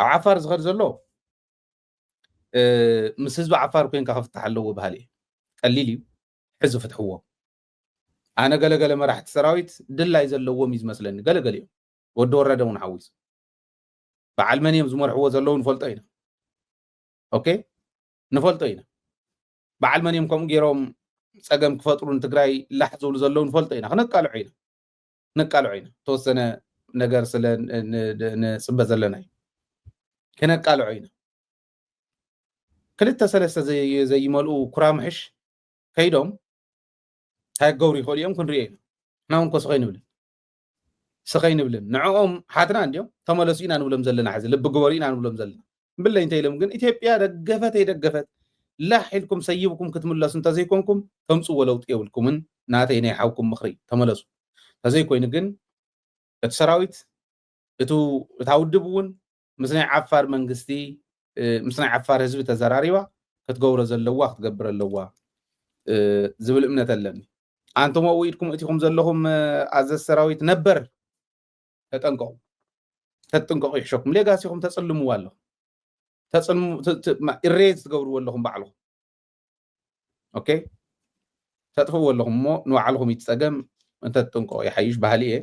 عفار زغر زلو مس حزب عفار كوينكا كفتح ኣለዎ ባህሊ ቀሊል እዩ ሕዙ ፍትሕዎ ኣነ ገለገለ መራሕቲ ሰራዊት ድላይ ዘለዎም እዩ ዝመስለኒ ገለገለ እዮም ወዲ ወረደ እውን ሓዊሱ በዓል መን እዮም ዝመርሕዎ ዘለዉ ንፈልጦ ኢና ኦኬ ንፈልጦ ኢና በዓል መን እዮም ከምኡ ገይሮም ፀገም ክፈጥሩ ንትግራይ ላሕ ዝብሉ ዘለዉ ንፈልጦ ኢና ክነቃልዑ ኢና ተወሰነ ነገር ስለ ንፅበ ዘለና እዩ ክነቃልዑ ኢና ክልተ ሰለስተ ዘይመልኡ ኩራምሕሽ ከይዶም እንታይ ክገብሩ ይኽእሉ እዮም ክንሪኦ ኢና ንሕና እውን ኮ ስኸይ ንብልን ንዕኦም ሓትና እንዲኦም ተመለሱ ኢና ንብሎም ዘለና ሕዚ ልቢ ግበሩ ኢና ንብሎም ዘለና ብለይ እንታይ ኢሎም ግን ኢትዮጵያ ደገፈት ኣይደገፈት ላሕ ኢልኩም ሰይብኩም ክትምለሱ እንተዘይኮንኩም ተምፅዎ ለውጢ የብልኩምን ናተይ ናይ ሓውኩም ምኽሪ ተመለሱ ተዘይኮይኑ ግን እቲ ሰራዊት እታ ውድብ እውን ምስ ናይ ዓፋር መንግስቲ ምስ ናይ ዓፋር ህዝቢ ተዘራሪባ ክትገብሮ ዘለዋ ክትገብር ኣለዋ ዝብል እምነት ኣለኒ ኣንቶም ኣብኡ ኢድኩም እቲኹም ዘለኹም ኣዘዝ ሰራዊት ነበር ተጠንቀቁ ይሕሸኩም ሌጋሲኹም ተፅልምዎ ኣለኹም ኢሬዝ ትገብርዎ ኣለኹም ባዕልኹም ኦኬ ተጥፍዎ ኣለኹም እሞ ንባዕልኹም ይትፀገም እንተትጥንቀቁ ይሓይሽ ባህሊ እየ